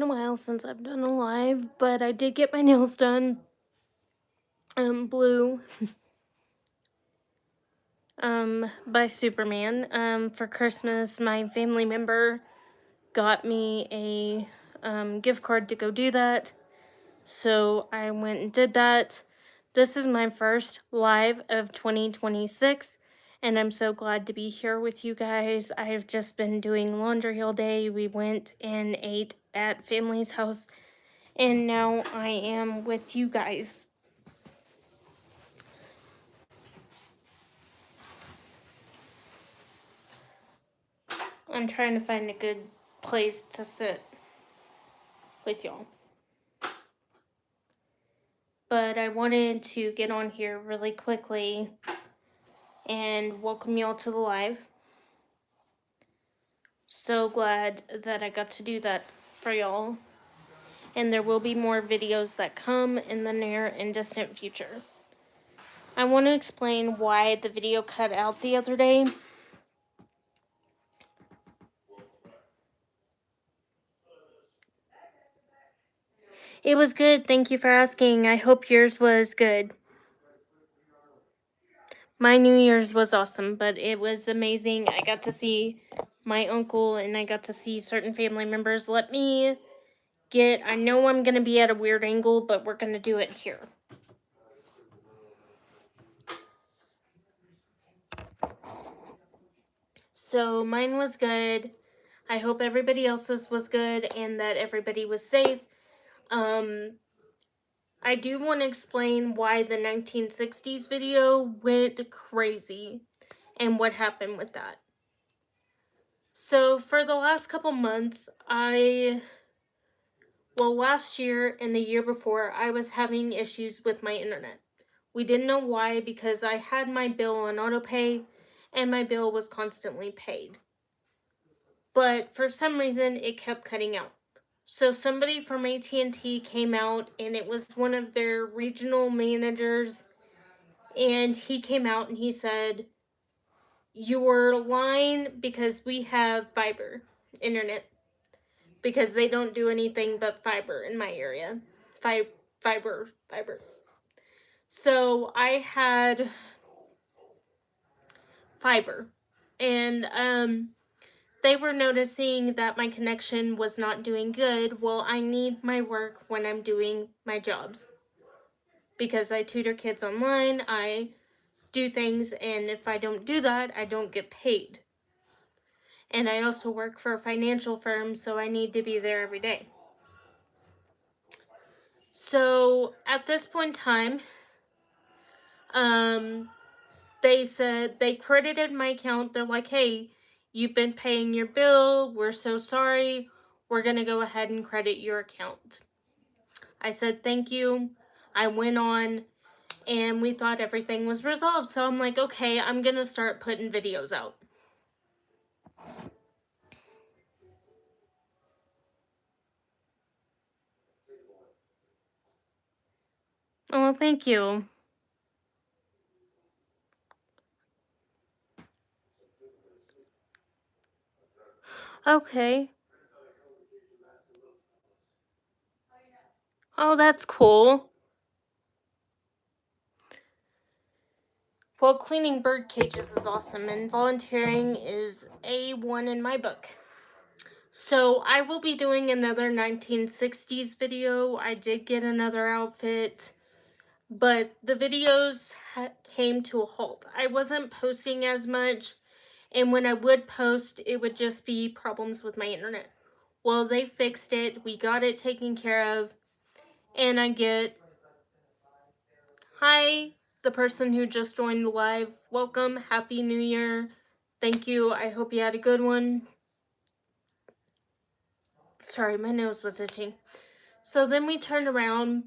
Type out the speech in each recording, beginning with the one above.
while since I've done a live, but I did get my nails done. Blue. By Superman. For Christmas, my family member got me a gift card to go do that. So I went and did that. This is my first live of 2026, and I'm so glad to be here with you guys. I've just been doing laundry all day. We went and ate at family's house, and now I am with you guys. I'm trying to find a good place to sit with y'all. But I wanted to get on here really quickly and welcome y'all to the live. So glad that I got to do that for y'all. And there will be more videos that come in the near and distant future. I want to explain why the video cut out the other day. It was good. Thank you for asking. I hope yours was good. My New Year's was awesome, but it was amazing. I got to see my uncle and I got to see certain family members. I know I'm going to be at a weird angle, but we're going to do it here. So mine was good. I hope everybody else's was good and that everybody was safe. I do want to explain why the 1960s video went crazy and what happened with that. So for the last couple months, last year and the year before, I was having issues with my internet. We didn't know why because I had my bill on autopay and my bill was constantly paid. But for some reason, it kept cutting out. So somebody from AT&T came out, and it was one of their regional managers, and he came out and he said, your line, because we have fiber internet, because they don't do anything but fiber in my area. Fibers. So I had fiber, and they were noticing that my connection was not doing good. Well, I need my work when I'm doing my jobs. Because I tutor kids online, I do things, and if I don't do that, I don't get paid. And I also work for a financial firm, so I need to be there every day. So at this point in time, they said they credited my account. They're like, hey, you've been paying your bill. We're so sorry. We're going to go ahead and credit your account. I said, thank you. I went on and we thought everything was resolved. So I'm like, okay, I'm going to start putting videos out. Oh, thank you. Okay. Oh, that's cool. Well, cleaning bird cages is awesome, and volunteering is A1 in my book. So I will be doing another 1960s video. I did get another outfit, but the videos came to a halt. I wasn't posting as much, and when I would post, it would just be problems with my internet. Well, they fixed it. We got it taken care of, and I get, hi, the person who just joined the live. Welcome. Happy New Year. Thank you. I hope you had a good one. Sorry, my nose was itching. So then we turned around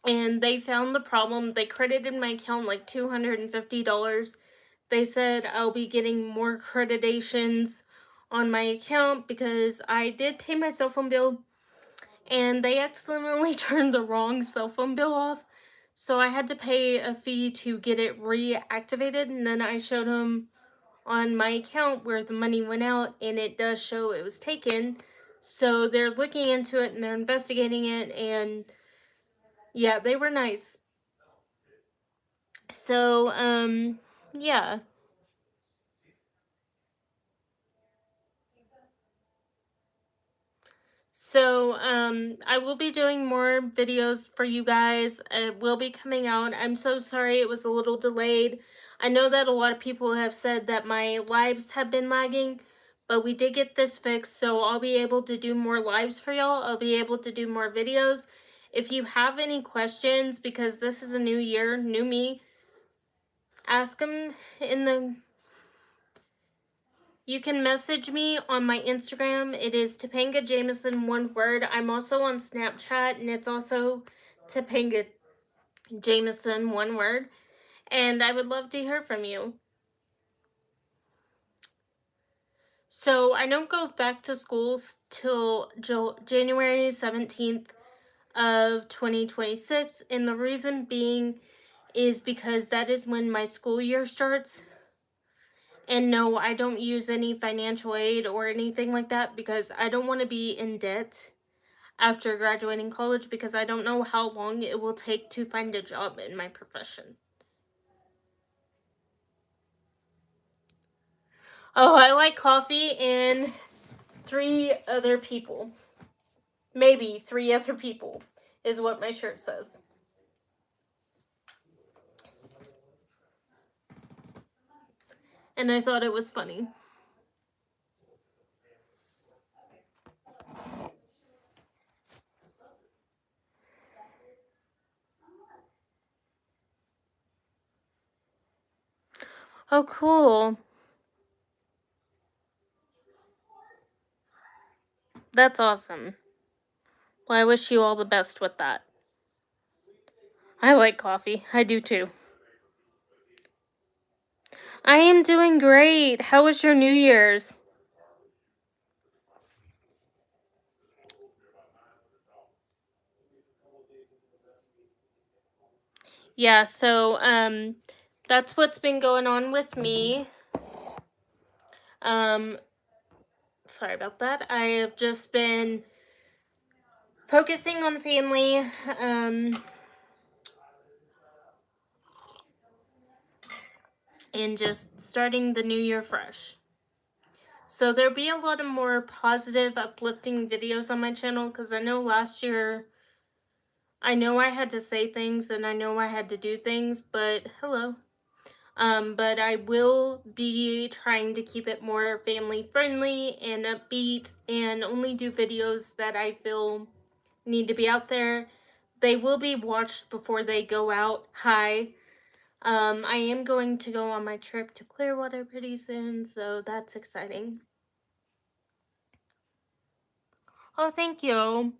and they found the problem. They credited my account like $250. They said I'll be getting more creditations on my account because I did pay my cell phone bill and they accidentally turned the wrong cell phone bill off. So I had to pay a fee to get it reactivated, and then I showed them on my account where the money went out, and it does show it was taken. So they're looking into it and they're investigating it, and yeah, they were nice. So, yeah. So, I will be doing more videos for you guys. It will be coming out. I'm so sorry it was a little delayed. I know that a lot of people have said that my lives have been lagging, but we did get this fixed, so I'll be able to do more lives for y'all. I'll be able to do more videos. If you have any questions, because this is a new year, new me, ask them in the You can message me on my Instagram. It is Topanga Jameson, one word. I'm also on Snapchat, and it's also Topanga Jameson, one word. And I would love to hear from you. So I don't go back to schools till January 17th of 2026. And the reason being is because that is when my school year starts. And no, I don't use any financial aid or anything like that because I don't want to be in debt after graduating college, because I don't know how long it will take to find a job in my profession. Oh, I like coffee and 3 other people. Maybe 3 other people is what my shirt says. And I thought it was funny. Oh, cool. That's awesome. Well, I wish you all the best with that. I like coffee. I do too. I am doing great. How was your New Year's? Yeah, so that's what's been going on with me. Um Sorry about that. I have just been focusing on family, and just starting the new year fresh. So there'll be a lot of more positive, uplifting videos on my channel, because I know last year, I know I had to say things and I know I had to do things, but hello. But I will be trying to keep it more family friendly and upbeat, and only do videos that I feel need to be out there. They will be watched before they go out. Hi. I am going to go on my trip to Clearwater pretty soon, so that's exciting. Oh, thank you.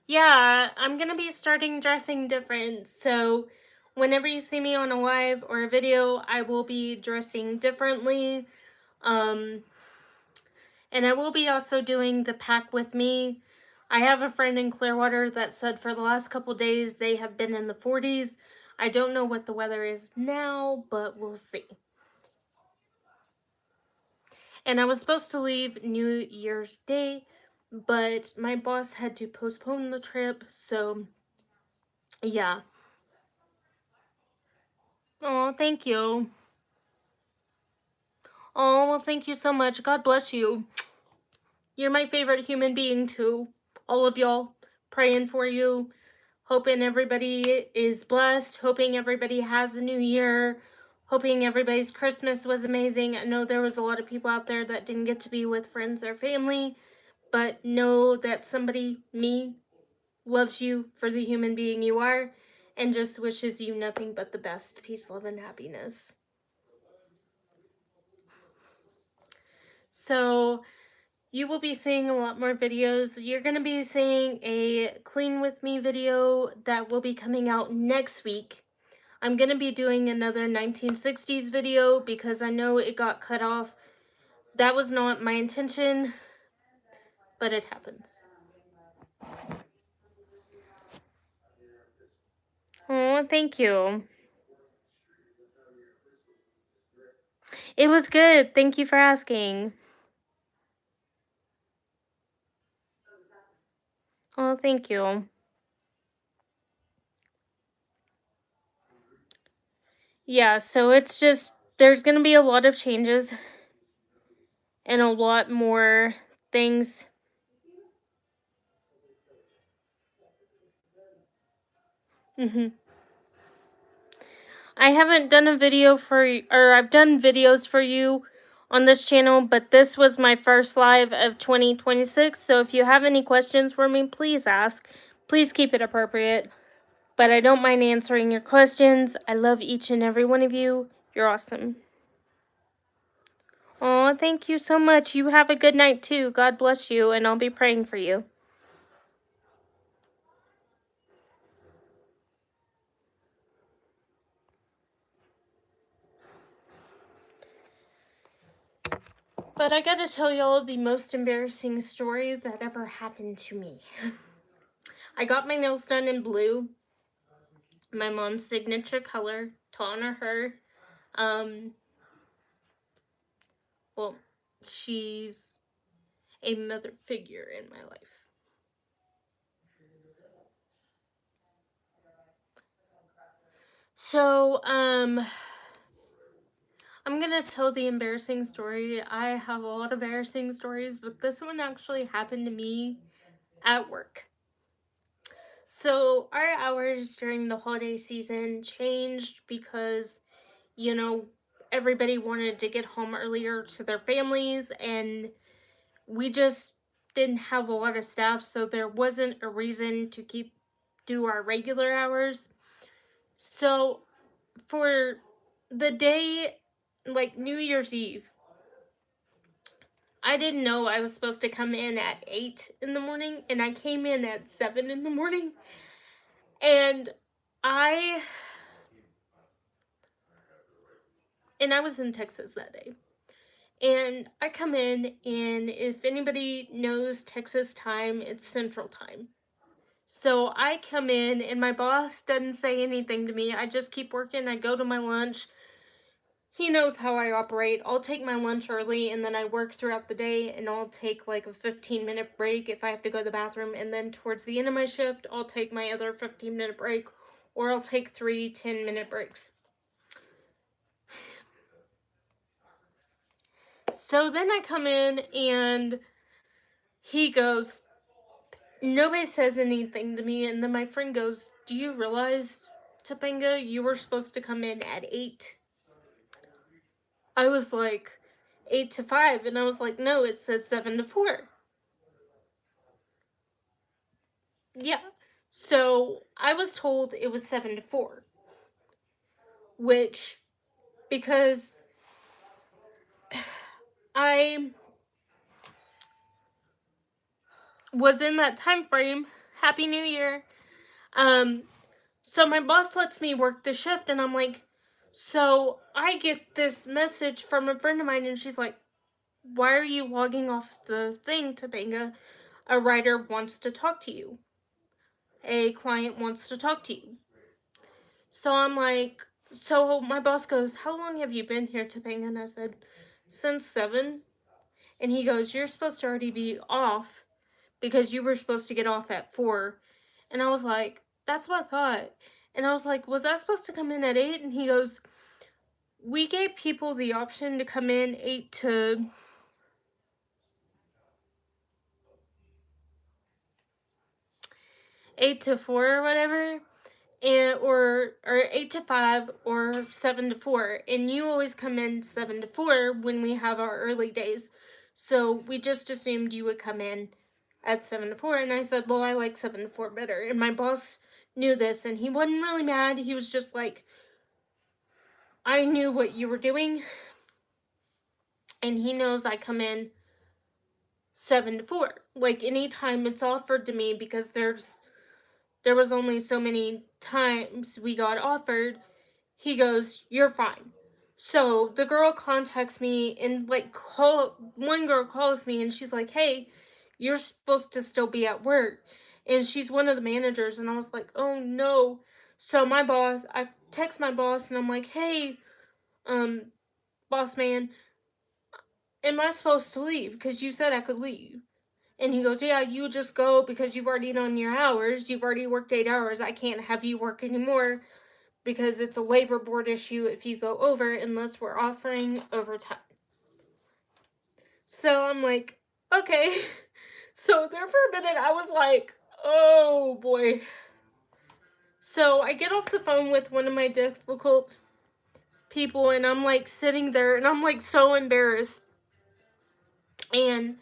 Yeah, I'm gonna be starting dressing different, so whenever you see me on a live or a video, I will be dressing differently. Um, and I will be also doing the pack with me. I have a friend in Clearwater that said for the last couple days they have been in the 40s. I don't know what the weather is now, but we'll see. And I was supposed to leave New Year's Day, but my boss had to postpone the trip, so yeah. Oh, thank you. Oh, well, thank you so much. God bless you. You're my favorite human being, too. All of y'all, praying for you. Hoping everybody is blessed. Hoping everybody has a new year. Hoping everybody's Christmas was amazing. I know there was a lot of people out there that didn't get to be with friends or family, but know that somebody, me, loves you for the human being you are, and just wishes you nothing but the best peace, love, and happiness. So, you will be seeing a lot more videos. You're going to be seeing a clean with me video that will be coming out next week. I'm going to be doing another 1960s video because I know it got cut off. That was not my intention, but it happens. Oh, thank you. It was good. Thank you for asking. Oh, thank you. Yeah, so it's just there's going to be a lot of changes and a lot more things. Mhm. I haven't done a video or I've done videos for you on this channel, but this was my first live of 2026. So if you have any questions for me, please ask. Please keep it appropriate. But I don't mind answering your questions. I love each and every one of you. You're awesome. Oh, thank you so much. You have a good night too. God bless you, and I'll be praying for you. But I gotta tell y'all the most embarrassing story that ever happened to me. I got my nails done in blue, my mom's signature color, to honor her. Um, well, she's a mother figure in my life. So, I'm gonna tell the embarrassing story. I have a lot of embarrassing stories, but this one actually happened to me at work. So, our hours during the holiday season changed because, you know, everybody wanted to get home earlier to their families, and we just didn't have a lot of staff, so there wasn't a reason to do our regular hours. So, for the day, like New Year's Eve, I didn't know I was supposed to come in at 8 in the morning, and I came in at 7 in the morning. And I I was in Texas that day. And I come in, and if anybody knows Texas time, it's Central Time. So I come in, and my boss doesn't say anything to me. I just keep working. I go to my lunch. He knows how I operate. I'll take my lunch early, and then I work throughout the day, and I'll take like a 15-minute break if I have to go to the bathroom. And then towards the end of my shift, I'll take my other 15-minute break, or I'll take 3 10-minute breaks. So then I come in, and he goes, nobody says anything to me. And then my friend goes, do you realize, Topanga, you were supposed to come in at 8? I was like, 8 to 5. And I was like, no, it said 7 to 4. Yeah. So I was told it was 7 to 4. Which, because I was in that time frame, Happy New Year. So my boss lets me work the shift, and I'm like, so I get this message from a friend of mine, and she's like, why are you logging off the thing, Topanga? A writer wants to talk to you. A client wants to talk to you. So I'm like, so my boss goes, how long have you been here, Topanga? And I said, since 7. And he goes, you're supposed to already be off because you were supposed to get off at 4. And I was like, that's what I thought. And I was like, was I supposed to come in at 8? And he goes, we gave people the option to come in 8 to 4 or whatever, and or 8 to 5 or 7 to 4, and you always come in 7 to 4 when we have our early days. So we just assumed you would come in at 7 to 4, and I said, well, I like 7 to 4 better. And my boss knew this, and he wasn't really mad. He was just like, I knew what you were doing, and he knows I come in 7 to 4. Like, anytime it's offered to me, because there was only so many times we got offered, he goes, you're fine. So the girl contacts me, and like, one girl calls me, and she's like, hey, you're supposed to still be at work. And she's one of the managers, and I was like, oh no. So I text my boss, and I'm like, hey, boss man, am I supposed to leave? Because you said I could leave. And he goes, yeah, you just go because you've already done your hours. You've already worked 8 hours. I can't have you work anymore because it's a labor board issue if you go over unless we're offering overtime. So I'm like, okay. So there for a minute, I was like, oh boy. So I get off the phone with one of my difficult people, and I'm like sitting there, and I'm like so embarrassed. And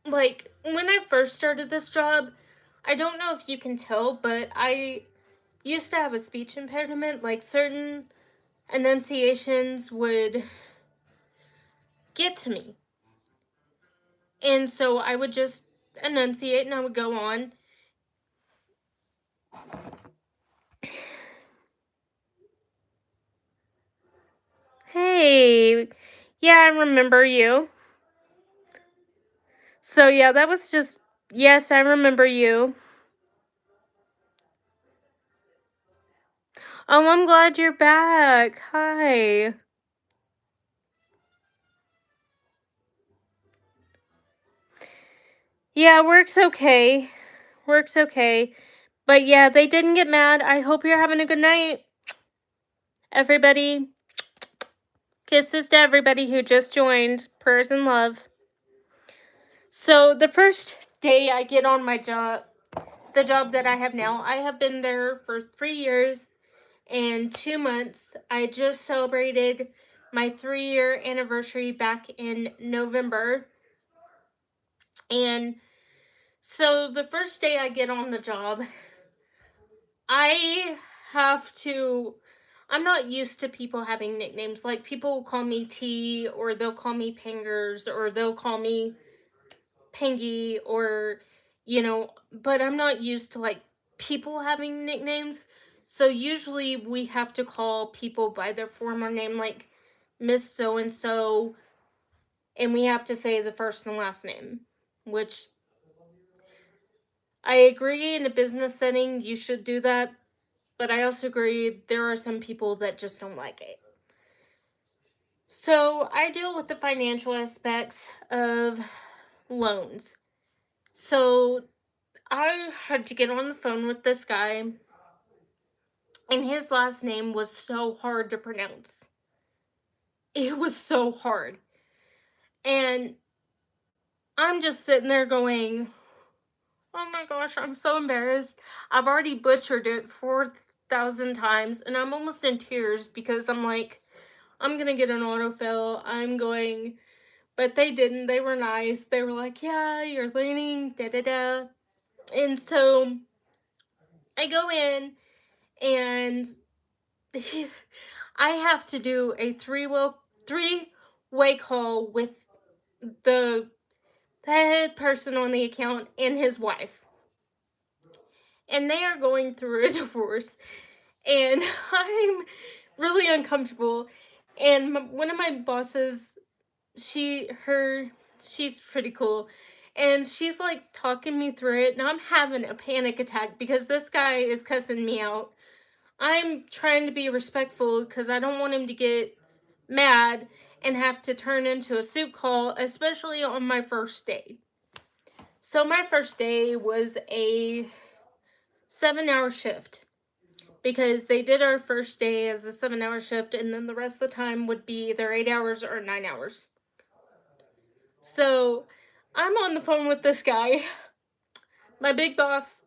like when I first started this job, I don't know if you can tell, but I used to have a speech impediment. Like certain enunciations would get to me. And so I would just enunciate and I would go on. Hey, yeah, I remember you. So yeah, that was just, yes, I remember you. Oh, I'm glad you're back. Hi. Yeah, work's okay. Work's okay. But yeah, they didn't get mad. I hope you're having a good night. Everybody, kisses to everybody who just joined. Prayers and love. So the first day I get on my job, the job that I have now, I have been there for 3 years and 2 months. I just celebrated my 3-year anniversary back in November. And so the first day I get on the job, I have to, I'm not used to people having nicknames. Like people will call me T, or they'll call me Pangers, or they'll call me Pangy, or, but I'm not used to like people having nicknames. So usually we have to call people by their former name, like Miss So and so, and we have to say the first and last name, which I agree in a business setting you should do that, but I also agree there are some people that just don't like it. So I deal with the financial aspects of loans. So I had to get on the phone with this guy, and his last name was so hard to pronounce. It was so hard. And I'm just sitting there going, oh my gosh, I'm so embarrassed. I've already butchered it 4,000 times, and I'm almost in tears because I'm like, I'm gonna get an autofill. I'm going, but they didn't. They were nice. They were like, yeah, you're learning, da da da. And so I go in, and I have to do a three-way call with the head person on the account and his wife. And they are going through a divorce, and I'm really uncomfortable. And one of my bosses, she's pretty cool, and she's like talking me through it, and I'm having a panic attack because this guy is cussing me out. I'm trying to be respectful because I don't want him to get mad and have to turn into a soup call, especially on my first day. So my first day was a 7-hour shift because they did our first day as a 7-hour shift, and then the rest of the time would be either 8 hours or 9 hours. So I'm on the phone with this guy. My big boss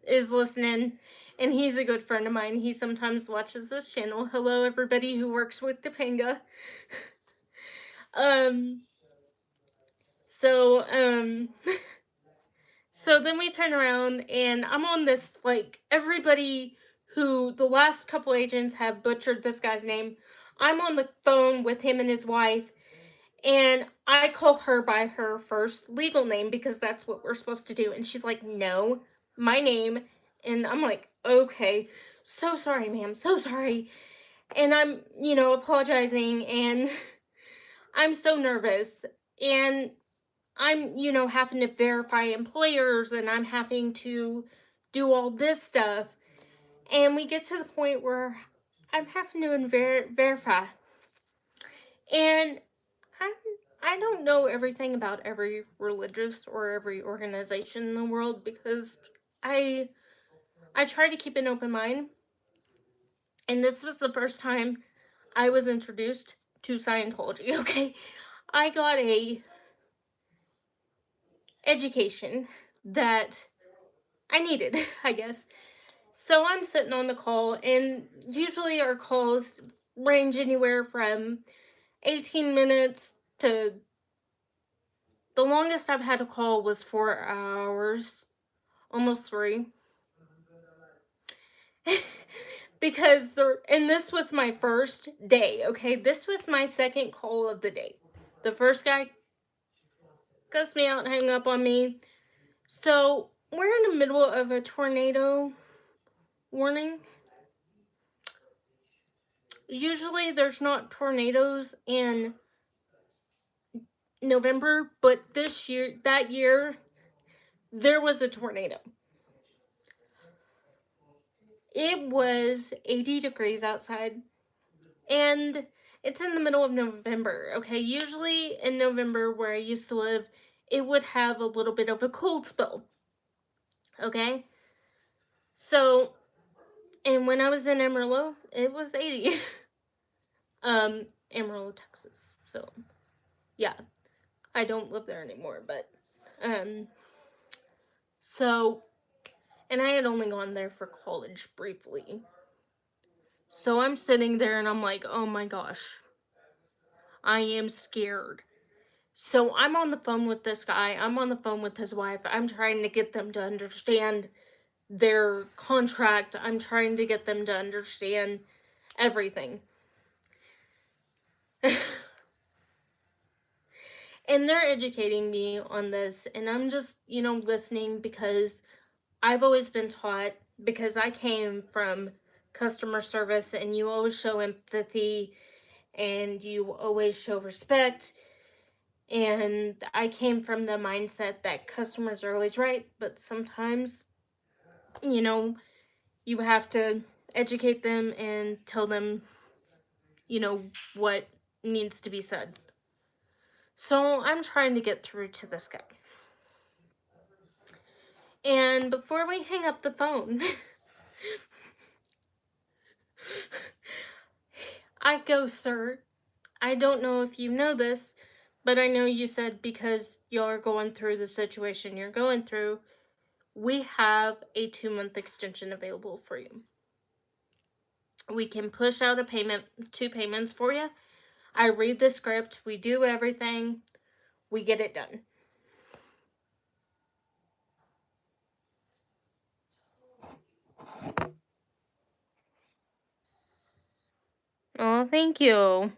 is listening, and he's a good friend of mine. He sometimes watches this channel. Hello, everybody who works with Topanga. um, so, um, so then we turn around, and I'm on this, like, everybody who, the last couple agents have butchered this guy's name. I'm on the phone with him and his wife, and I call her by her first legal name because that's what we're supposed to do. And she's like, no, my name. And I'm like, okay, so sorry, ma'am, so sorry. And I'm, apologizing, and I'm so nervous. And I'm, having to verify employers, and I'm having to do all this stuff. And we get to the point where I'm having to verify. And I'm I don't know everything about every religious or every organization in the world because I I try to keep an open mind, and this was the first time I was introduced to Scientology, okay? I got a education that I needed, I guess. So I'm sitting on the call, and usually our calls range anywhere from 18 minutes to the longest I've had a call was 4 hours, almost three. Because and this was my first day, okay? This was my second call of the day. The first guy cussed me out and hung up on me. So we're in the middle of a tornado warning. Usually there's not tornadoes in November, but that year, there was a tornado. It was 80 degrees outside, and it's in the middle of November, okay? Usually in November, where I used to live, it would have a little bit of a cold spell, okay? So, and when I was in Amarillo, it was 80. Amarillo, Texas. So, yeah, I don't live there anymore, but, so, and I had only gone there for college briefly. So I'm sitting there and I'm like, oh my gosh, I am scared. So I'm on the phone with this guy, I'm on the phone with his wife, I'm trying to get them to understand their contract, I'm trying to get them to understand everything. And they're educating me on this, and I'm just, listening because I've always been taught, because I came from customer service, and you always show empathy and you always show respect. And I came from the mindset that customers are always right, but sometimes, you have to educate them and tell them, what needs to be said. So I'm trying to get through to this guy. And before we hang up the phone, I go, sir, I don't know if you know this, but I know you said because y'all are going through the situation you're going through, we have a 2-month extension available for you. We can push out 2 payments for you. I read the script, we do everything, we get it done. Oh, thank you.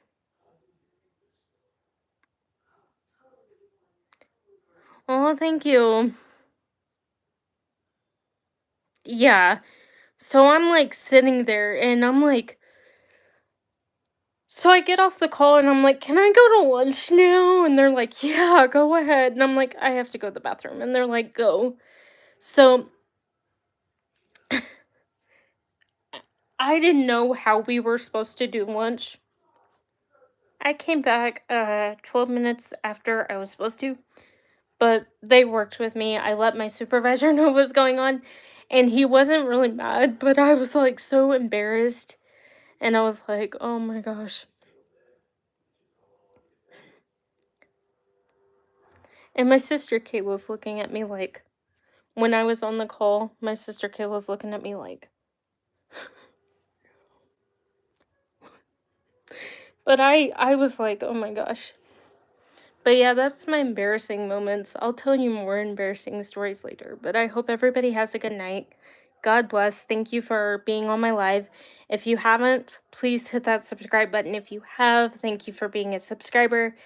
Oh, thank you. Yeah. So I'm like sitting there and I'm like, so I get off the call and I'm like, can I go to lunch now? And they're like, yeah, go ahead. And I'm like, I have to go to the bathroom. And they're like, go. So I didn't know how we were supposed to do lunch. I came back 12 minutes after I was supposed to, but they worked with me. I let my supervisor know what was going on, and he wasn't really mad, but I was like so embarrassed, and I was like, oh my gosh. And my sister Kayla's looking at me like, when I was on the call, my sister Kayla's looking at me like, but I was like, oh my gosh. But yeah, that's my embarrassing moments. I'll tell you more embarrassing stories later. But I hope everybody has a good night. God bless. Thank you for being on my live. If you haven't, please hit that subscribe button. If you have, thank you for being a subscriber.